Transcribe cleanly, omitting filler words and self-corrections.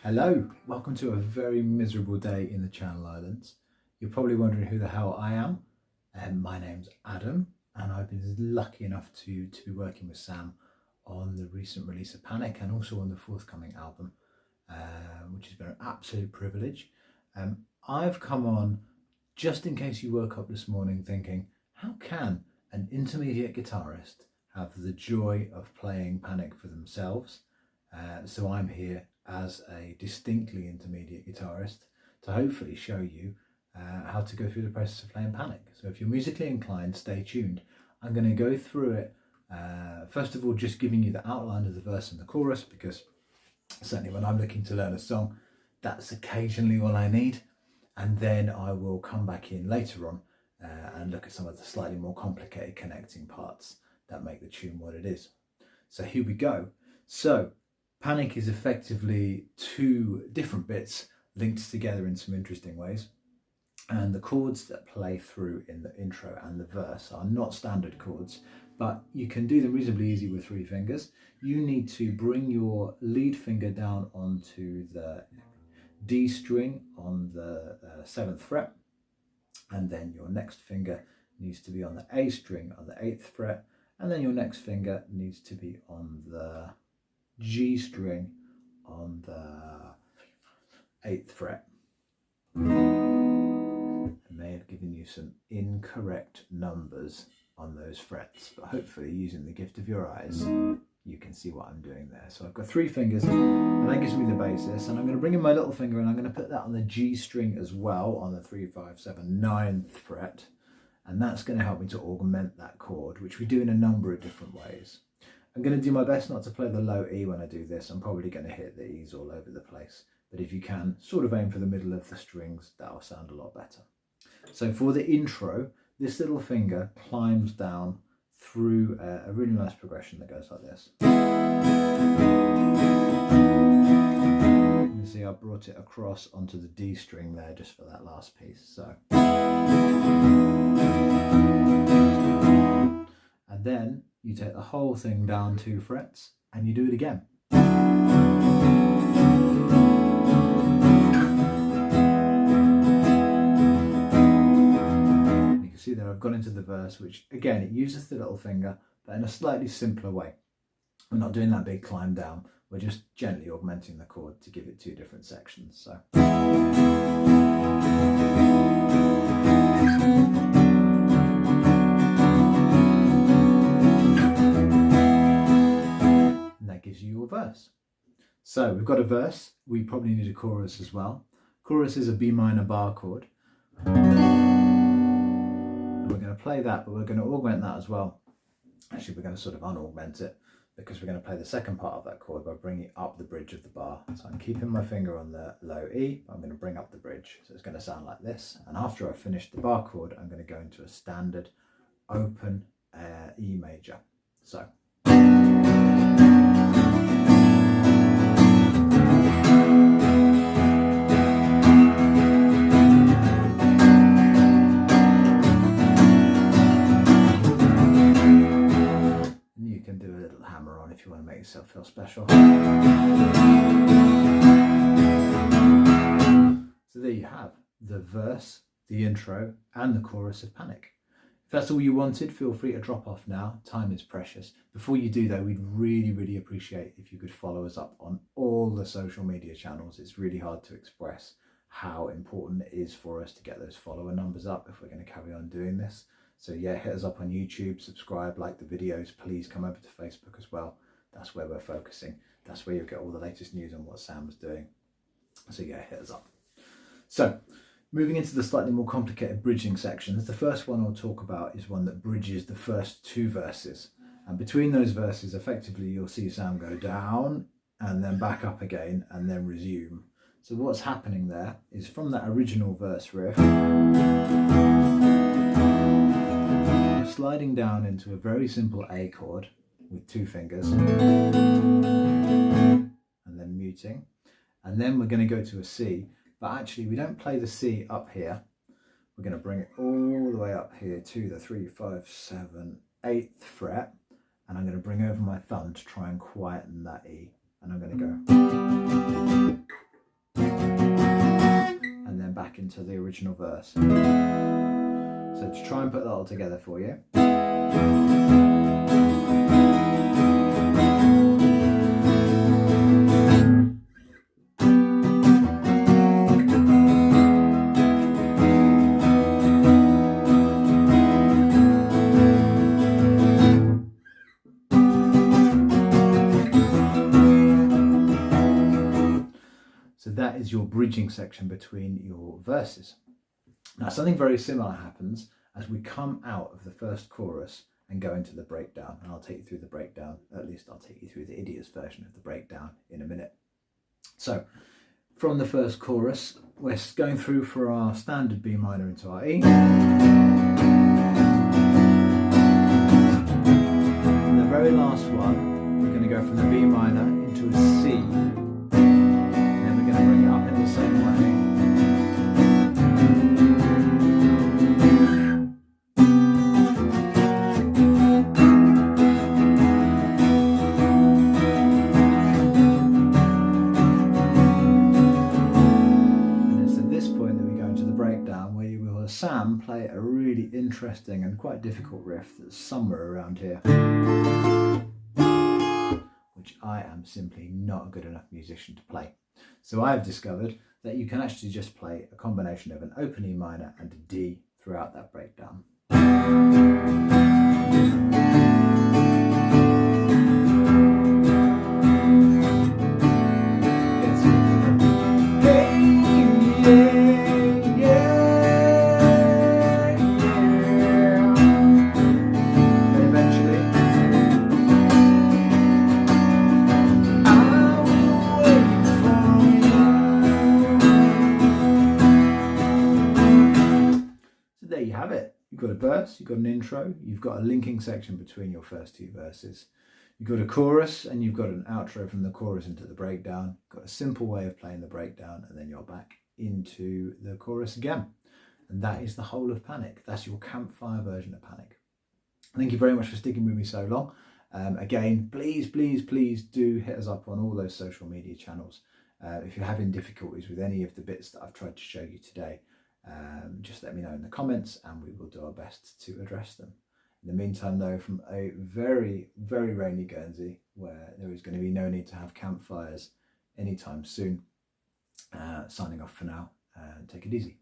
Hello, welcome to a very miserable day in the Channel Islands. You're probably wondering who the hell I am. My name's Adam, and I've been lucky enough to be working with Sam on the recent release of Panic and also on the forthcoming album, which has been an absolute privilege. I've come on just in case you woke up this morning thinking, how can an intermediate guitarist have the joy of playing Panic for themselves? So I'm here as a distinctly intermediate guitarist to hopefully show you how to go through the process of playing Panic. So if you're musically inclined, stay tuned. I'm going to go through it, first of all, just giving you the outline of the verse and the chorus, because certainly when I'm looking to learn a song, that's occasionally all I need. And then I will come back in later on and look at some of the slightly more complicated connecting parts that make the tune what it is. So here we go. So Panic is effectively two different bits linked together in some interesting ways. And the chords that play through in the intro and the verse are not standard chords, but you can do them reasonably easy with 3 fingers. You need to bring your lead finger down onto the D string on the 7th fret, and then your next finger needs to be on the A string on the 8th fret, and then your next finger needs to be on the G string on the 8th fret. I may have given you some incorrect numbers on those frets, but hopefully using the gift of your eyes, you can see what I'm doing there. So I've got 3 fingers, and that gives me the basis, and I'm going to bring in my little finger and I'm going to put that on the G string as well on the 3, 5, 7, 9th fret, and that's going to help me to augment that chord, which we do in a number of different ways. I'm going to do my best not to play the low E when I do this. I'm probably going to hit the E's all over the place, but if you can, sort of aim for the middle of the strings, that'll sound a lot better. So for the intro, this little finger climbs down through a really nice progression that goes like this. You see I brought it across onto the D string there just for that last piece. So, and then you take the whole thing down 2 frets and you do it again. You can see there I've gone into the verse, which again, it uses the little finger, but in a slightly simpler way. We're not doing that big climb down, we're just gently augmenting the chord to give it 2 different sections. So. Gives you your verse. So we've got a verse, we probably need a chorus as well. Chorus is a B minor bar chord. And we're going to play that, but we're going to augment that as well. Actually, we're going to sort of unaugment it because we're going to play the second part of that chord by bringing up the bridge of the bar. So I'm keeping my finger on the low E, but I'm going to bring up the bridge. So it's going to sound like this. And after I've finished the bar chord, I'm going to go into a standard open E major. So. If you want to make yourself feel special. So there you have the verse, the intro, and the chorus of Panic. If that's all you wanted, feel free to drop off now. Time is precious. Before you do though, we'd really appreciate if you could follow us up on all the social media channels. It's really hard to express how important it is for us to get those follower numbers up if we're going to carry on doing this. So yeah, hit us up on YouTube, subscribe, like the videos. Please come over to Facebook as well. That's where we're focusing. That's where you'll get all the latest news on what Sam's doing. So yeah, hit us up. So moving into the slightly more complicated bridging sections, the first one I'll talk about is one that bridges the first 2 verses. And between those verses, effectively, you'll see Sam go down and then back up again and then resume. So what's happening there is from that original verse riff, we're sliding down into a very simple A chord with 2 fingers and then muting, and then we're going to go to a C, but actually we don't play the C up here, we're going to bring it all the way up here to the 3, 5, 7, 8th fret, and I'm going to bring over my thumb to try and quieten that E, and I'm going to go into the original verse. So to try and put that all together for you. So that is your bridging section between your verses. Now something very similar happens as we come out of the first chorus and go into the breakdown. And I'll take you through the breakdown, at least I'll take you through the idiot's version of the breakdown in a minute. So from the first chorus, we're going through for our standard B minor into our E. And the very last one, we're going to go from the B minor into a C. Bring it up in the same way. And it's at this point that we go into the breakdown, where you will hear Sam play a really interesting and quite difficult riff that's somewhere around here, which I am simply not a good enough musician to play. So I've discovered that you can actually just play a combination of an open E minor and a D throughout that breakdown. There you have it. You've got a verse, you've got an intro, you've got a linking section between your first two verses. You've got a chorus and you've got an outro from the chorus into the breakdown. You've got a simple way of playing the breakdown and then you're back into the chorus again. And that is the whole of Panic. That's your Campfire version of Panic. Thank you very much for sticking with me so long. Again, please do hit us up on all those social media channels. If you're having difficulties with any of the bits that I've tried to show you today, just let me know in the comments and we will do our best to address them. In the meantime though, from a very rainy Guernsey, where there is going to be no need to have campfires anytime soon, signing off for now. Take it easy.